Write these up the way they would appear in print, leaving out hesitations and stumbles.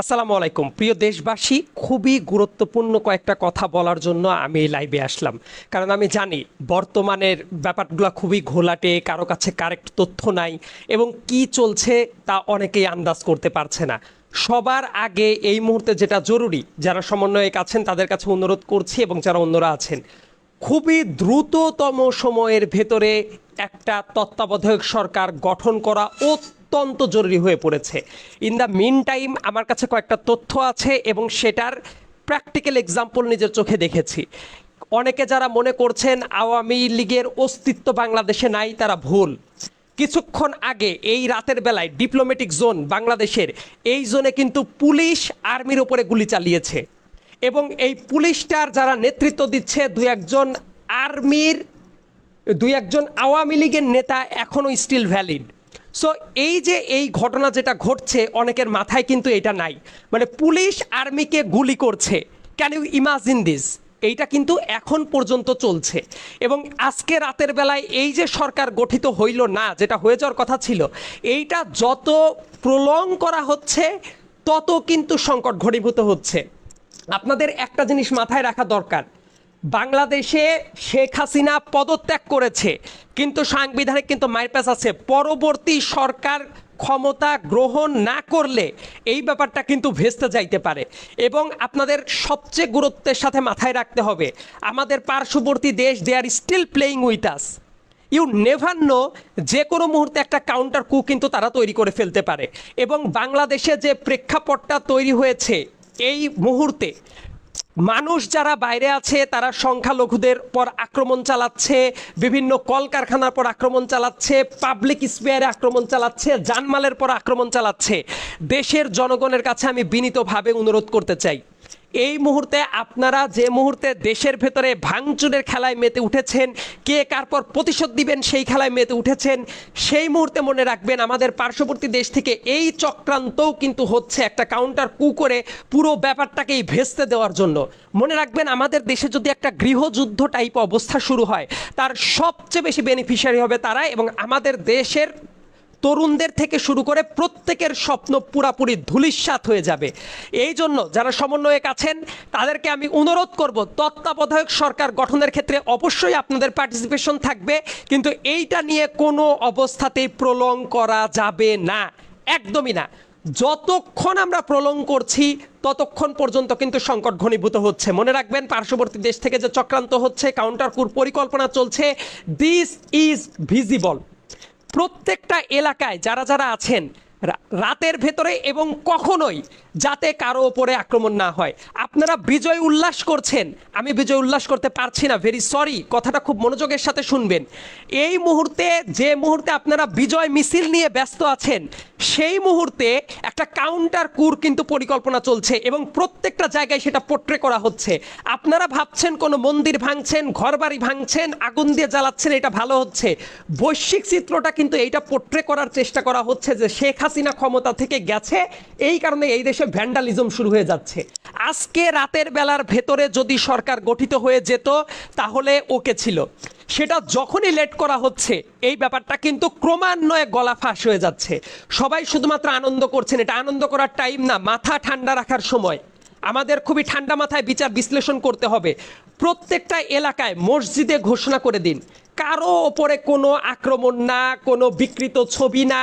আসসালামু আলাইকুম প্রিয় দেশবাসী, খুবই গুরুত্বপূর্ণ কয়েকটা কথা বলার জন্য আমি লাইভে আসলাম। কারণ আমি জানি বর্তমানের ব্যাপারগুলো খুবই ঘোলাটে, কারো কাছে কারেক্ট তথ্য নাই এবং কি চলছে তা অনেকেই আন্দাজ করতে পারছে না। সবার আগে এই মুহূর্তে যেটা জরুরি, যারা সমন্বয়ক আছেন তাদের কাছে অনুরোধ করছি এবং যারা অন্যরা আছেন, খুবই দ্রুততম সময়ের ভেতরে একটা তত্ত্বাবধায়ক সরকার গঠন করা অত্যন্ত জরুরি হয়ে পড়েছে। ইন দ্য মিন টাইম আমার কাছে কয়েকটা তথ্য আছে এবং সেটার প্র্যাকটিক্যাল এক্সাম্পল নিজের চোখে দেখেছি। অনেকে যারা মনে করছেন আওয়ামী লীগের অস্তিত্ব বাংলাদেশে নাই, তারা ভুল। কিছুক্ষণ আগে এই রাতের বেলায় ডিপ্লোম্যাটিক জোন বাংলাদেশের, এই জোনে কিন্তু পুলিশ আর্মির ওপরে গুলি চালিয়েছে এবং এই পুলিশটার যারা নেতৃত্ব দিচ্ছে দুই একজন আওয়ামী লীগের নেতা এখনও স্টিল ভ্যালিড। সো এই যে এই ঘটনা যেটা ঘটছে, অনেকের মাথায় কিন্তু এটা নাই, মানে পুলিশ আর্মিকে গুলি করছে। Can you imagine this? এইটা কিন্তু এখন পর্যন্ত চলছে এবং আজকে রাতের বেলায় এই যে সরকার গঠিত হইল না, যেটা হয়ে যাওয়ার কথা ছিল, এইটা যত প্রলং করা হচ্ছে তত কিন্তু সংকট ঘনীভূত হচ্ছে। আপনাদের একটা জিনিস মাথায় রাখা দরকার, বাংলাদেশে শেখ হাসিনা পদত্যাগ করেছে কিন্তু সাংবিধানিক কিন্তু মাইরপ্যাচ আছে। পরবর্তী সরকার ক্ষমতা গ্রহণ না করলে এই ব্যাপারটা কিন্তু ভেস্তে যাইতে পারে এবং আপনাদের সবচেয়ে গুরুত্বের সাথে মাথায় রাখতে হবে, আমাদের পার্শ্ববর্তী দেশ, they are still playing with us. You never know, যে কোনো মুহূর্তে একটা কাউন্টার কু কিন্তু তারা তৈরি করে ফেলতে পারে এবং বাংলাদেশে যে প্রেক্ষাপটটা তৈরি হয়েছে এই মুহূর্তে, মানুষ যারা বাইরে আছে তারা সংখ্যালঘুদের পর আক্রমণ চালাচ্ছে, বিভিন্ন কলকারখানার পর আক্রমণ চালাচ্ছে, পাবলিক স্পেয়ারে আক্রমণ চালাচ্ছে, জানমালের পর আক্রমণ চালাচ্ছে। দেশের জনগণের কাছে আমি বিনীতভাবে অনুরোধ করতে চাই, এই মুহূর্তে আপনারা যে মুহূর্তে দেশের ভেতরে ভাঙচুরের খেলায় মেতে উঠেছেন, কে কার পর প্রতিশোধ দিবেন সেই খেলায় মেতে উঠেছেন, সেই মুহূর্তে মনে রাখবেন আমাদের পার্শ্ববর্তী দেশ থেকে এই চক্রান্তও কিন্তু হচ্ছে একটা কাউন্টার কু করে পুরো ব্যাপারটাকেই ভেস্তে দেওয়ার জন্য। মনে রাখবেন আমাদের দেশে যদি একটা গৃহযুদ্ধ টাইপ অবস্থা শুরু হয়, তার সবচেয়ে বেশি বেনিফিশিয়ারি হবে তারা এবং আমাদের দেশের তরুণদের থেকে শুরু করে প্রত্যেকের স্বপ্ন পুরাপুরি ধূলিসাৎ হয়ে যাবে। এই জন্য যারা সমন্বয়ক আছেন তাদেরকে আমি অনুরোধ করব, তত্ত্বাবধায়ক সরকার গঠনের ক্ষেত্রে অবশ্যই আপনাদের পার্টিসিপেশন থাকবে, কিন্তু এইটা নিয়ে কোনো অবস্থাতেই প্রলং করা যাবে না, একদমই না। যতক্ষণ আমরা প্রলং করছি ততক্ষণ পর্যন্ত কিন্তু সংকট ঘনীভূত হচ্ছে। মনে রাখবেন পার্শ্ববর্তী দেশ থেকে যে চক্রান্ত হচ্ছে, কাউন্টার কুর পরিকল্পনা চলছে, দিস ইজ ভিজিবল। প্রত্যেকটা এলাকায় যারা যারা আছেন রাতের ভেতরে এবং কখনোই যাতে কারো ওপরে আক্রমণ না হয়। আপনারা বিজয় উল্লাস করছেন, আমি বিজয় উল্লাস করতে পারছি না, ভেরি সরি, কথাটা খুব মনোযোগের সাথে শুনবেন। এই মুহূর্তে যে মুহূর্তে আপনারা বিজয় মিছিল নিয়ে ব্যস্ত আছেন, সেই মুহূর্তে একটা কাউন্টার কুর কিন্তু পরিকল্পনা চলছে এবং প্রত্যেকটা জায়গায় সেটা পোট্রে করা হচ্ছে। আপনারা ভাবছেন কোনো মন্দির ভাঙছেন, ঘরবাড়ি ভাঙছেন, আগুন দিয়ে জ্বালাচ্ছেন, এটা ভালো হচ্ছে। বৈশ্বিক চিত্রটা কিন্তু এইটা পোট্রে করার চেষ্টা করা হচ্ছে যে শেখ হাসিনা ক্ষমতা থেকে গেছে, এই কারণে এই দেশে ভ্যান্ডালিজম শুরু হয়ে যাচ্ছে। আজকে রাতের বেলার ভেতরে যদি সরকার গঠিত হয়ে যেত তাহলে ওকে ছিল, সেটা যখনই লেট করা হচ্ছে এই ব্যাপারটা কিন্তু ক্রমান্বয়ে গলা ফাঁস হয়ে যাচ্ছে। সবাই শুধুমাত্র আনন্দ করছেন, এটা আনন্দ করার টাইম না, মাথা ঠান্ডা রাখার সময়। আমাদের খুবই ঠান্ডা মাথায় বিচার বিশ্লেষণ করতে হবে। প্রত্যেকটা এলাকায় মসজিদে ঘোষণা করে দিন, কারো ওপরে কোনো আক্রমণ না, কোনো বিকৃত ছবি না,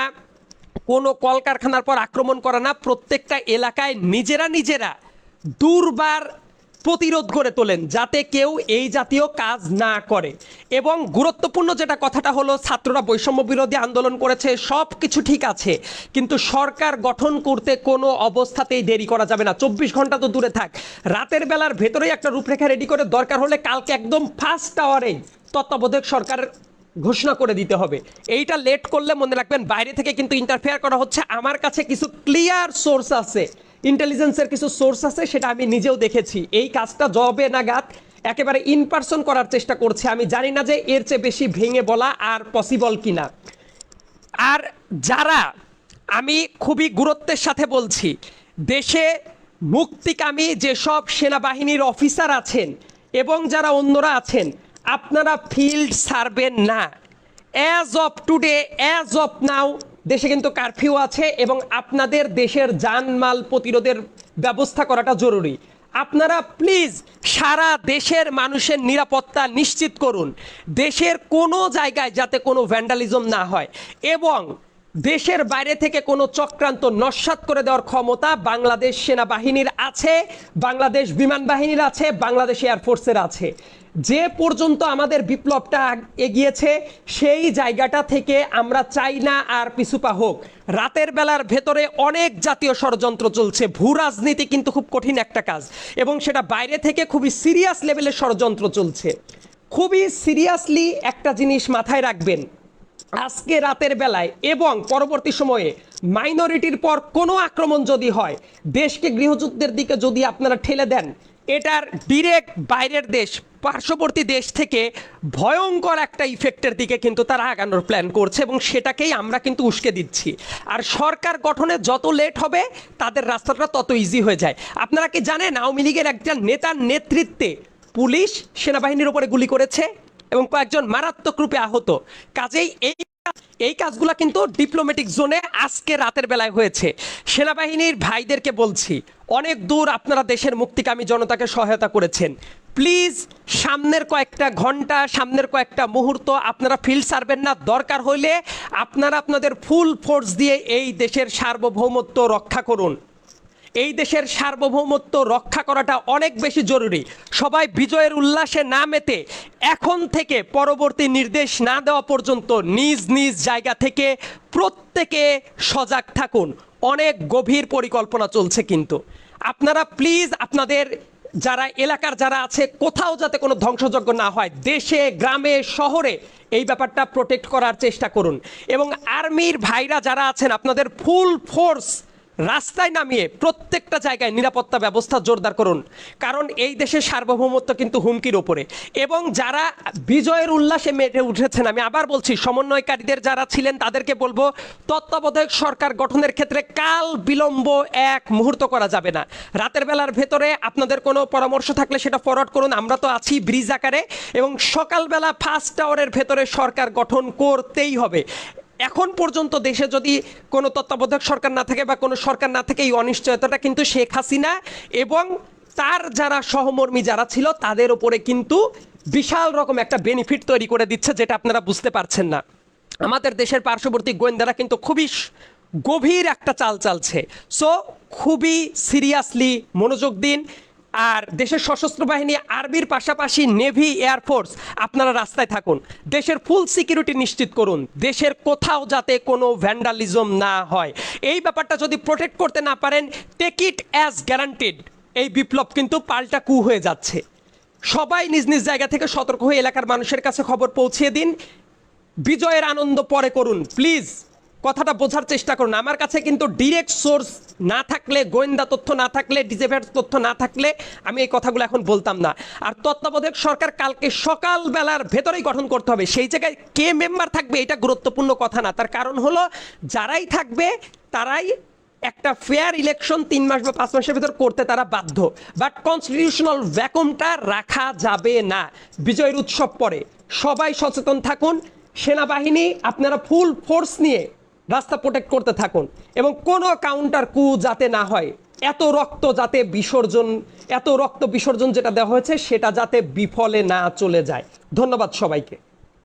কোনো কলকারখানার পর আক্রমণ করা না। প্রত্যেকটা এলাকায় নিজেরা নিজেরা দুর্বার প্রতিরোধ করে তোলেন যাতে কেউ এই জাতীয় কাজ না করে। এবং গুরুত্বপূর্ণ যেটা কথাটা হলো, ছাত্ররা বৈষম্য বিরোধী আন্দোলন করেছে, সব কিছু ঠিক আছে, কিন্তু সরকার গঠন করতে কোনো অবস্থাতেই দেরি করা যাবে না। 24 ঘন্টা তো দূরে থাক, রাতের বেলার ভেতরেই একটা রূপরেখা রেডি করে দরকার হলে কালকে একদম ফার্স্ট আওয়ারেই তত্ত্বাবধায়ক সরকার ঘোষণা করে দিতে হবে। এইটা লেট করলে মনে রাখবেন বাইরে থেকে কিন্তু ইন্টারফেয়ার করা হচ্ছে। আমার কাছে কিছু ক্লিয়ার সোর্স আছে, ইন্টেলিজেন্সের কিছু সোর্স আছে, সেটা আমি নিজেও দেখেছি। এই কাজটা জবে নাগাদ একেবারে ইন পারসন করার চেষ্টা করছে। আমি জানি না যে এর চেয়ে বেশি ভেঙে বলা আর পসিবল কিনা। আর যারা, আমি খুবই গুরুত্বের সাথে বলছি, দেশে মুক্তিকামী যেসব সেনাবাহিনীর অফিসার আছেন এবং যারা অন্যরা আছেন, আপনারা ফিল্ড ছাড়বেন না। As of today, as of now, দেশে কিন্তু কারফিউ আছে এবং আপনাদের দেশের জানমাল প্রতিরোধের ব্যবস্থা করাটা জরুরি। আপনারা প্লিজ সারা দেশের মানুষের নিরাপত্তা নিশ্চিত করুন, দেশের কোনো জায়গায় যাতে কোনো ভ্যান্ডালিজম না হয়, এবং দেশের বাইরে থেকে কোনো চক্রান্ত নস্যাৎ করে দেওয়ার ক্ষমতা বাংলাদেশ সেনাবাহিনীর আছে, বাংলাদেশ বিমান বাহিনীর আছে, বাংলাদেশ এয়ারফোর্সের আছে। যে পর্যন্ত আমাদের বিপ্লবটা এগিয়েছে সেই জায়গাটা থেকে আমরা চাই না আর পিছুপা হোক। রাতের বেলার ভেতরে অনেক জাতীয় ষড়যন্ত্র চলছে, ভূ রাজনীতি কিন্তু খুব কঠিন একটা কাজ, এবং সেটা বাইরে থেকে খুবই সিরিয়াস লেভেলের ষড়যন্ত্র চলছে। খুবই সিরিয়াসলি একটা জিনিস মাথায় রাখবেন, আজকে রাতের বেলায় এবং পরবর্তী সময়ে মাইনরিটির পর কোনো আক্রমণ যদি হয়, দেশকে গৃহযুদ্ধের দিকে যদি আপনারা ঠেলে দেন, এটার ডিরেক্ট বাইরের দেশ, পার্শ্ববর্তী দেশ থেকে ভয়ঙ্কর একটা ইফেক্টের দিকে কিন্তু তারা আগানোর প্ল্যান করছে, এবং সেটাকেই আমরা কিন্তু উস্কে দিচ্ছি। আর সরকার গঠনে যত লেট হবে তাদের রাস্তাটা তত ইজি হয়ে যায়। আপনারা কি জানেন আওয়ামী লীগের একজন নেতার নেতৃত্বে পুলিশ সেনাবাহিনীর উপরে গুলি করেছে এবং কয়েকজন মারাত্মক রূপে আহত? কাজেই এই কাজগুলো কিন্তু ডিপ্লোম্যাটিক জোনে আজকে রাতের বেলায় হয়েছে। সেনাবাহিনীর ভাইদেরকে বলছি, অনেক দূর আপনারা দেশের মুক্তিকামী জনতাকে সহায়তা করেছেন, প্লিজ সামনের কয়েকটা ঘন্টা, সামনের কয়েকটা মুহূর্ত আপনারা ফিল্ড সারবেন না। দরকার হইলে আপনারা আপনাদের ফুল ফোর্স দিয়ে এই দেশের সার্বভৌমত্ব রক্ষা করুন। এই দেশের সার্বভৌমত্ব রক্ষা করাটা অনেক বেশি জরুরি। সবাই বিজয়ের উল্লাসে না মেতে এখন থেকে পরবর্তী নির্দেশ না দেওয়া পর্যন্ত নিজ নিজ জায়গা থেকে প্রত্যেকে সজাগ থাকুন। অনেক গভীর পরিকল্পনা চলছে, কিন্তু আপনারা প্লিজ আপনাদের যারা এলাকার যারা আছে কোথাও যাতে কোনো ধ্বংসযজ্ঞ না হয়, দেশে গ্রামে শহরে এই ব্যাপারটা প্রোটেক্ট করার চেষ্টা করুন। এবং আর্মির ভাইরা যারা আছেন আপনাদের ফুল ফোর্স রাস্তায় নামিয়ে প্রত্যেকটা জায়গায় নিরাপত্তা ব্যবস্থা জোরদার করুন, কারণ এই দেশের সার্বভৌমত্ব কিন্তু হুমকির ওপরে। এবং যারা বিজয়ের উল্লাসে মেতে উঠেছেন, আমি আবার বলছি, সমন্বয়কারীদের যারা ছিলেন তাদেরকে বলবো, তত্ত্বাবধায়ক সরকার গঠনের ক্ষেত্রে কাল বিলম্ব এক মুহূর্ত করা যাবে না। রাতের বেলার ভেতরে আপনাদের কোনো পরামর্শ থাকলে সেটা ফরওয়ার্ড করুন, আমরা তো আছি ব্রিজ আকারে, এবং সকালবেলা ফার্স্ট আওয়ারের ভেতরে সরকার গঠন করতেই হবে। এখন পর্যন্ত দেশে যদি কোনো তত্ত্বাবধায়ক সরকার না থাকে বা কোনো সরকার না থাকে, এই অনিশ্চয়তাটা কিন্তু শেখ হাসিনা এবং তার যারা সহমর্মী যারা ছিল তাদের উপরে কিন্তু বিশাল রকম একটা বেনিফিট তৈরি করে দিচ্ছে, যেটা আপনারা বুঝতে পারছেন না। আমাদের দেশের পার্শ্ববর্তী গোয়েন্দারা কিন্তু খুবই গভীর একটা চাল চালছে। সো খুবই সিরিয়াসলি মনোযোগ দিন। আর দেশের সশস্ত্র বাহিনী, আর্মির পাশাপাশি নেভি, এয়ারফোর্স, আপনারা রাস্তায় থাকুন, দেশের ফুল সিকিউরিটি নিশ্চিত করুন, দেশের কোথাও যাতে কোনো ভ্যান্ডালিজম না হয়। এই ব্যাপারটা যদি প্রোটেক্ট করতে না পারেন, টেক ইট অ্যাজ গ্যারান্টেড এই বিপ্লব কিন্তু পাল্টা কু হয়ে যাচ্ছে। সবাই নিজ নিজ জায়গা থেকে সতর্ক হয়ে এলাকার মানুষের কাছে খবর পৌঁছিয়ে দিন। বিজয়ের আনন্দ পরে করুন, প্লিজ কথাটা বোঝার চেষ্টা করুন। আমার কাছে কিন্তু ডিরেক্ট সোর্স না থাকলে, গোয়েন্দা তথ্য না থাকলে, ডিজেভের তথ্য না থাকলে আমি এই কথাগুলো এখন বলতাম না। আর তত্ত্বাবধায়ক সরকার কালকে সকালবেলার ভেতরেই গঠন করতে হবে। সেই জায়গায় কে মেম্বার থাকবে এটা গুরুত্বপূর্ণ কথা না, তার কারণ হলো যারাই থাকবে তারাই একটা ফেয়ার ইলেকশন 3 মাস বা 5 মাসের ভিতর করতে তারা বাধ্য। বাট কনস্টিটিউশনাল ভ্যাকুমটা রাখা যাবে না। বিজয়ের উৎসব পরে সবাই সচেতন থাকুন। সেনাবাহিনী আপনারা ফুল ফোর্স নিয়ে রাস্তা প্রোটেক্ট করতে থাকুন, এবং কোনো কাউন্টার কু যাতে না হয়। এত রক্ত বিসর্জন যেটা দেওয়া হয়েছে সেটা যাতে বিফলে না চলে যায়। ধন্যবাদ সবাইকে।